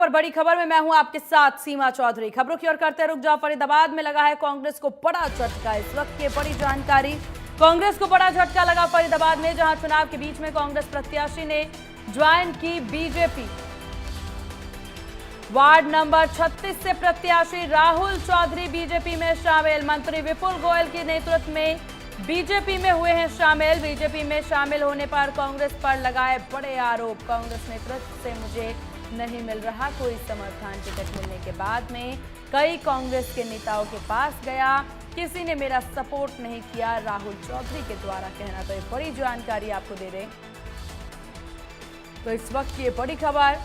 पर बड़ी खबर में मैं हूं आपके साथ सीमा चौधरी। खबरों की ओर करते रुक जाओ। फरीदाबाद में लगा है कांग्रेस को बड़ा झटका। इस वक्त की बड़ी जानकारी। कांग्रेस को बड़ा झटका लगा फरीदाबाद में, जहां चुनाव के बीच में कांग्रेस प्रत्याशी ने ज्वाइन की बीजेपी। वार्ड नंबर 36 से प्रत्याशी राहुल चौधरी बीजेपी में शामिल। मंत्री विपुल गोयल के नेतृत्व में बीजेपी में हुए हैं शामिल। बीजेपी में शामिल होने पर कांग्रेस पर लगाए बड़े आरोप। कांग्रेस नेतृत्व से मुझे नहीं मिल रहा कोई समर्थन। टिकट मिलने के बाद में कई कांग्रेस के नेताओं के पास गया, किसी ने मेरा सपोर्ट नहीं किया, राहुल चौधरी के द्वारा कहना। तो ये बड़ी जानकारी आपको दे रहे। तो इस वक्त ये बड़ी खबर,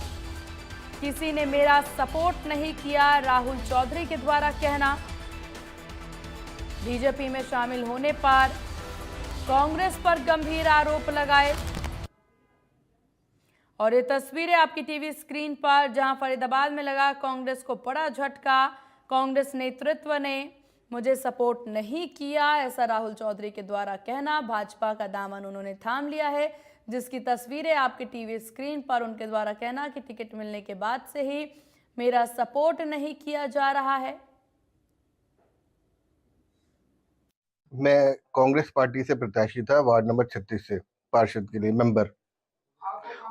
किसी ने मेरा सपोर्ट नहीं किया, राहुल चौधरी के द्वारा कहना। बीजेपी में शामिल होने पर कांग्रेस पर गंभीर आरोप लगाए। और ये तस्वीरें आपकी टीवी स्क्रीन पर, जहां फरीदाबाद में लगा कांग्रेस को बड़ा झटका। कांग्रेस नेतृत्व ने मुझे सपोर्ट नहीं किया, ऐसा राहुल चौधरी के द्वारा कहना। भाजपा का दामन उन्होंने थाम लिया है, जिसकी तस्वीरें आपकी टीवी स्क्रीन पर। उनके द्वारा कहना कि टिकट मिलने के बाद से ही मेरा सपोर्ट नहीं किया जा रहा है। मैं कांग्रेस पार्टी से प्रत्याशी था, वार्ड नंबर 36 से पार्षद के लिए मेंबर,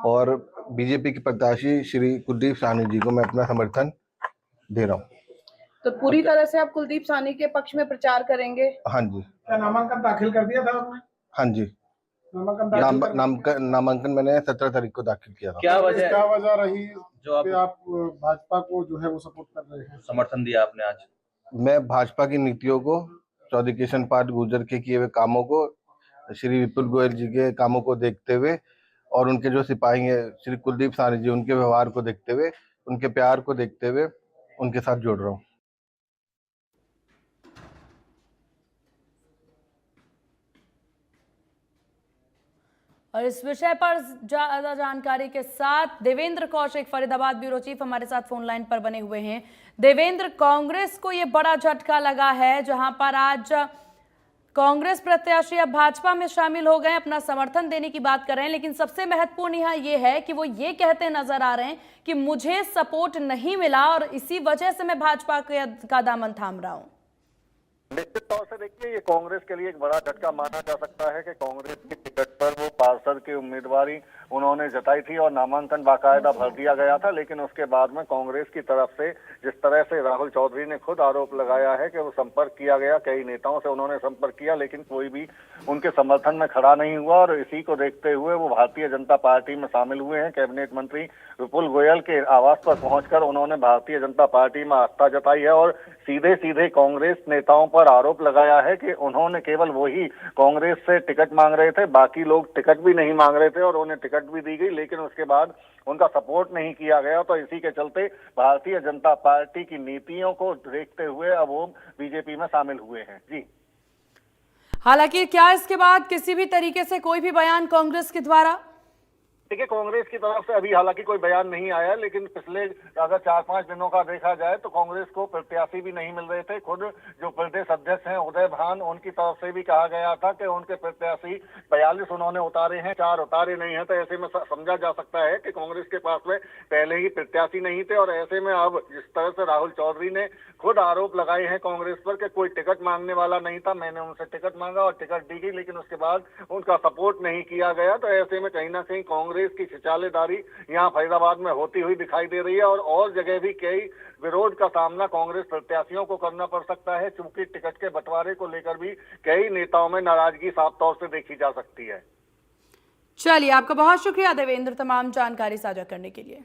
और बीजेपी के प्रत्याशी श्री कुलदीप साहनी जी को मैं अपना समर्थन दे रहा हूँ। तो पूरी तरह से आप कुलदीप साहनी के पक्ष में प्रचार करेंगे? हाँ जी। क्या नामांकन दाखिल कर दिया था आपने? हाँ जी, नामांकन मैंने 17 तारीख को दाखिल किया था। क्या वजह रही जो आप भाजपा को जो है वो सपोर्ट कर रहे हैं, समर्थन दिया आपने आज? मैं भाजपा की नीतियों को, चौधरी किशन पाल गुर्जर के किए हुए कामों को, श्री विपुल गोयल जी के कामों को देखते हुए, और उनके जो सिपाही हैं श्री कुलदीप साहनी जी, उनके व्यवहार को देखते हुए, उनके प्यार को देखते हुए उनके साथ जुड़ रहा हूँ। और इस विषय पर ज्यादा जानकारी के साथ देवेंद्र कौशिक, फरीदाबाद ब्यूरो चीफ, हमारे साथ फोन लाइन पर बने हुए हैं। देवेंद्र, कांग्रेस को ये बड़ा झटका लगा है, जहां पर आज कांग्रेस प्रत्याशी अब भाजपा में शामिल हो गए, अपना समर्थन देने की बात कर रहे हैं। लेकिन सबसे महत्वपूर्ण यहाँ ये है कि वो ये कहते नजर आ रहे हैं कि मुझे सपोर्ट नहीं मिला और इसी वजह से मैं भाजपा का दामन थाम रहा हूँ। निश्चित तौर से देखिए, ये कांग्रेस के लिए एक बड़ा झटका माना जा सकता है कि कांग्रेस की टिकट पर वो पार्षद की उम्मीदवारी उन्होंने जताई थी और नामांकन बाकायदा भर दिया गया था। लेकिन उसके बाद में कांग्रेस की तरफ से जिस तरह से राहुल चौधरी ने खुद आरोप लगाया है कि वो संपर्क किया गया, कई नेताओं से उन्होंने संपर्क किया, लेकिन कोई भी उनके समर्थन में खड़ा नहीं हुआ। और इसी को देखते हुए वो भारतीय जनता पार्टी में शामिल हुए हैं। कैबिनेट मंत्री विपुल गोयल के आवास पर पहुंचकर उन्होंने भारतीय जनता पार्टी में आस्था जताई है और सीधे सीधे कांग्रेस नेताओं पर आरोप लगाया है कि उन्होंने केवल वही कांग्रेस से टिकट मांग रहे थे, बाकी लोग टिकट भी नहीं मांग रहे थे और उन्हें टिकट भी दी गई, लेकिन उसके बाद उनका सपोर्ट नहीं किया गया। तो इसी के चलते भारतीय जनता पार्टी की नीतियों को देखते हुए अब वो बीजेपी में शामिल हुए हैं। जी, हालांकि क्या इसके बाद किसी भी तरीके से कोई भी बयान कांग्रेस के द्वारा? देखिए, कांग्रेस की तरफ से अभी हालांकि कोई बयान नहीं आया, लेकिन पिछले अगर 4-5 दिनों का देखा जाए तो कांग्रेस को प्रत्याशी भी नहीं मिल रहे थे। खुद जो प्रदेश अध्यक्ष हैं उदय भान, उनकी तरफ से भी कहा गया था कि उनके प्रत्याशी 42 उन्होंने उतारे हैं, 4 उतारे नहीं है। तो ऐसे में समझा जा सकता है कि कांग्रेस के पास में पहले ही प्रत्याशी नहीं थे। और ऐसे में अब जिस तरह से राहुल चौधरी ने खुद आरोप लगाए हैं कांग्रेस पर कि कोई टिकट मांगने वाला नहीं था, मैंने उनसे टिकट मांगा और टिकट दी गई, लेकिन उसके बाद उनका सपोर्ट नहीं किया गया। तो ऐसे में कहीं ना कहीं कांग्रेस की छिछालेदारी यहाँ फरीदाबाद में होती हुई दिखाई दे रही है और जगह भी कई विरोध का सामना कांग्रेस प्रत्याशियों को करना पड़ सकता है, चूंकि टिकट के बंटवारे को लेकर भी कई नेताओं में नाराजगी साफ तौर से देखी जा सकती है। चलिए, आपका बहुत शुक्रिया देवेंद्र, तमाम जानकारी साझा करने के लिए।